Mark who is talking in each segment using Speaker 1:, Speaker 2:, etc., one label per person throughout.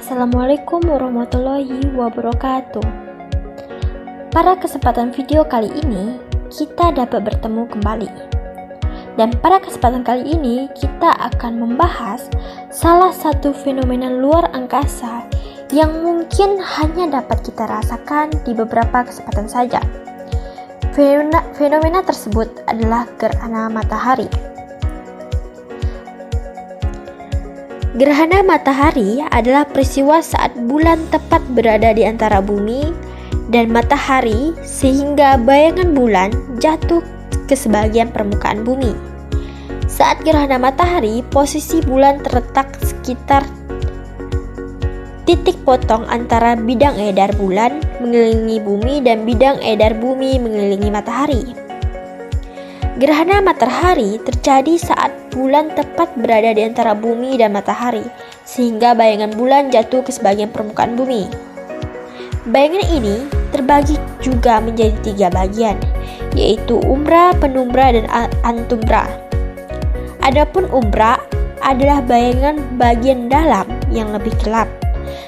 Speaker 1: Assalamualaikum warahmatullahi wabarakatuh. Pada kesempatan video kali ini, kita dapat bertemu kembali. Dan pada kesempatan kali ini, kita akan membahas salah satu fenomena luar angkasa yang mungkin hanya dapat kita rasakan di beberapa kesempatan saja. Fenomena tersebut adalah gerhana matahari. Gerhana matahari adalah peristiwa saat bulan tepat berada di antara bumi dan matahari sehingga bayangan bulan jatuh ke sebagian permukaan bumi. Saat gerhana matahari, posisi bulan terletak sekitar titik potong antara bidang edar bulan mengelilingi bumi dan bidang edar bumi mengelilingi matahari. Gerhana matahari terjadi saat bulan tepat berada di antara bumi dan matahari, sehingga bayangan bulan jatuh ke sebagian permukaan bumi. Bayangan ini terbagi juga menjadi 3 bagian, yaitu umbra, penumbra, dan antumbra. Adapun umbra adalah bayangan bagian dalam yang lebih gelap,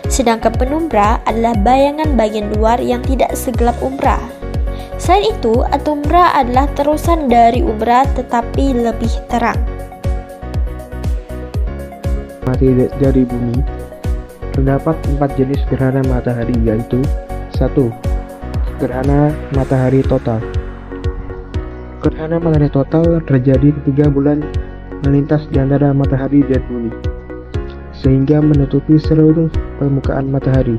Speaker 1: sedangkan penumbra adalah bayangan bagian luar yang tidak segelap umbra. Selain itu, antumbra adalah terusan dari umbra tetapi lebih terang.
Speaker 2: Dari bumi, terdapat 4 jenis gerhana matahari, yaitu 1. Gerhana matahari total. Gerhana matahari total terjadi ketika bulan melintas di antara matahari dan bumi, sehingga menutupi seluruh permukaan matahari.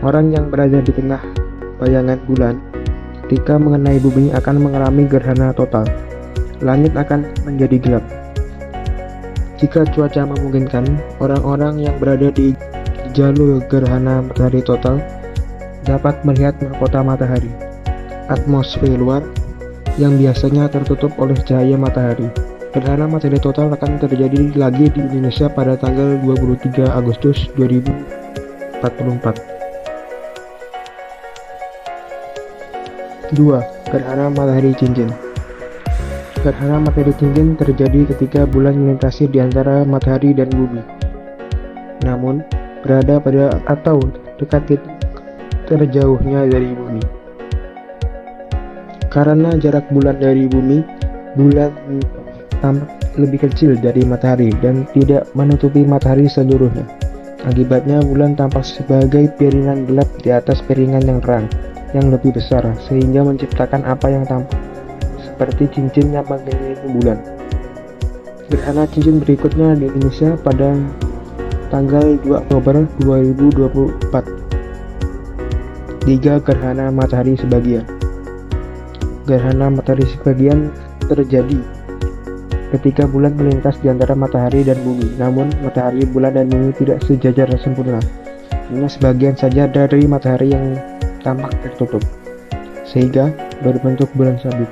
Speaker 2: Orang yang berada di tengah bayangan bulan ketika mengenai bumi akan mengalami gerhana total. Langit akan menjadi gelap. Jika cuaca memungkinkan, orang-orang yang berada di jalur gerhana matahari total dapat melihat mahkota matahari, atmosfer luar yang biasanya tertutup oleh cahaya matahari. Gerhana matahari total akan terjadi lagi di Indonesia pada tanggal 23 Agustus 2044. 2. Gerhana matahari cincin. Gerhana matahari cincin terjadi ketika bulan melintasi di antara matahari dan bumi, namun berada pada atau dekat terjauhnya dari bumi. Karena jarak bulan dari bumi, bulan tampak lebih kecil dari matahari dan tidak menutupi matahari seluruhnya. Akibatnya, bulan tampak sebagai piringan gelap di atas piringan yang terang yang lebih besar, sehingga menciptakan apa yang tampak seperti cincin yang mengelilingi bulan. Gerhana cincin berikutnya di Indonesia pada tanggal 2 Oktober 2024. 3. Gerhana matahari sebagian. Gerhana matahari sebagian terjadi ketika bulan melintas di antara matahari dan bumi, namun matahari, bulan, dan bumi tidak sejajar sempurna. Hanya sebagian saja dari matahari yang tampak tertutup, sehingga berbentuk bulan sabit.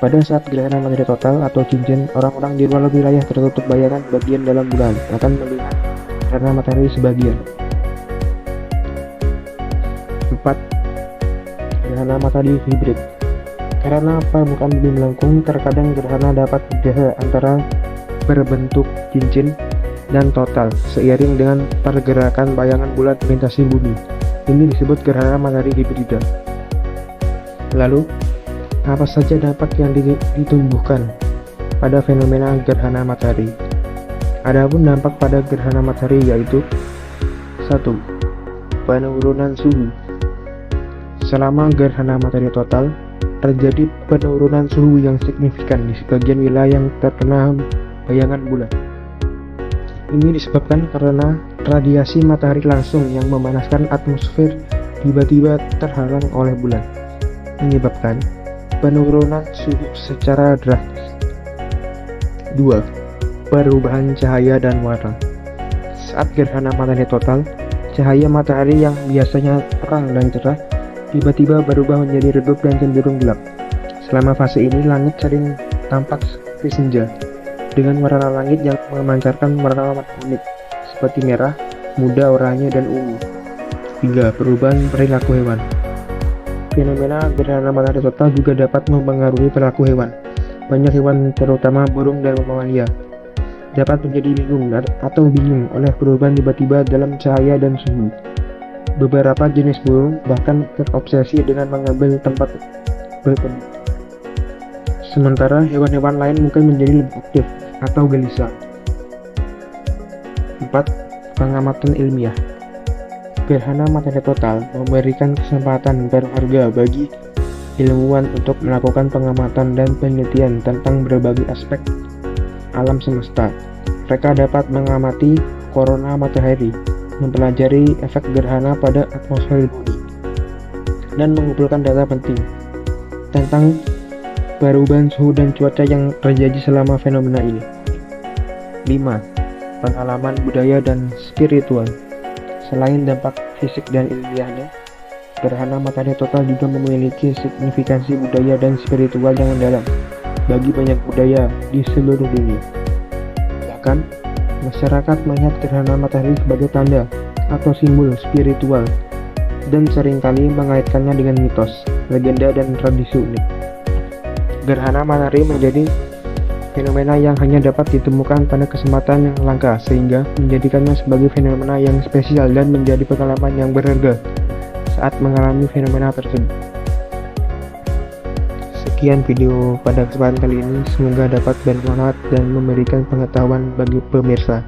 Speaker 2: Pada saat gerhana matahari total atau cincin, orang-orang di luar wilayah tertutup bayangan bagian dalam bulan akan melihat gerhana matahari sebagian. 4. Gerhana matahari hibrid. Karena permukaan bumi melengkung, terkadang gerhana dapat bergeser antara berbentuk cincin dan total seiring dengan pergerakan bayangan bulan melintasi bumi. Ini disebut gerhana matahari hibrida. Lalu, apa saja dampak yang ditumbuhkan pada fenomena gerhana matahari? Adapun dampak pada gerhana matahari yaitu 1. Penurunan suhu. Selama gerhana matahari total, terjadi penurunan suhu yang signifikan di sebagian wilayah yang terkena bayangan bulan. Ini disebabkan karena radiasi matahari langsung yang memanaskan atmosfer tiba-tiba terhalang oleh bulan, menyebabkan penurunan suhu secara drastis. 2. Perubahan cahaya dan warna. Saat gerhana matahari total, cahaya matahari yang biasanya terang dan cerah tiba-tiba berubah menjadi redup dan cenderung gelap. Selama fase ini, langit sering tampak seperti senja, dengan warna langit yang memancarkan warna unik seperti merah, muda, oranye, dan ungu. 3. Perubahan perilaku hewan. Fenomena gerhana matahari total juga dapat mempengaruhi perilaku hewan. Banyak hewan, terutama burung dan mamalia, dapat menjadi bingung oleh perubahan tiba-tiba dalam cahaya dan suhu. Beberapa jenis burung bahkan terobsesi dengan mengambil tempat bertelur. Sementara hewan-hewan lain mungkin menjadi lebih aktif atau gelisah. 4. Pengamatan ilmiah. Gerhana matahari total memberikan kesempatan berharga bagi ilmuwan untuk melakukan pengamatan dan penelitian tentang berbagai aspek alam semesta. Mereka dapat mengamati korona matahari, mempelajari efek gerhana pada atmosfer bumi, dan mengumpulkan data penting tentang perubahan suhu dan cuaca yang terjadi selama fenomena ini. 5. Pengalaman budaya dan spiritual. Selain dampak fisik dan ilmiahnya, gerhana matahari total juga memiliki signifikansi budaya dan spiritual yang mendalam bagi banyak budaya di seluruh dunia. Bahkan, masyarakat melihat gerhana matahari sebagai tanda atau simbol spiritual dan seringkali mengaitkannya dengan mitos, legenda, dan tradisi unik. Gerhana matahari menjadi fenomena yang hanya dapat ditemukan pada kesempatan yang langka, sehingga menjadikannya sebagai fenomena yang spesial dan menjadi pengalaman yang berharga saat mengalami fenomena tersebut. Sekian video pada kesempatan kali ini, semoga dapat bermanfaat dan memberikan pengetahuan bagi pemirsa.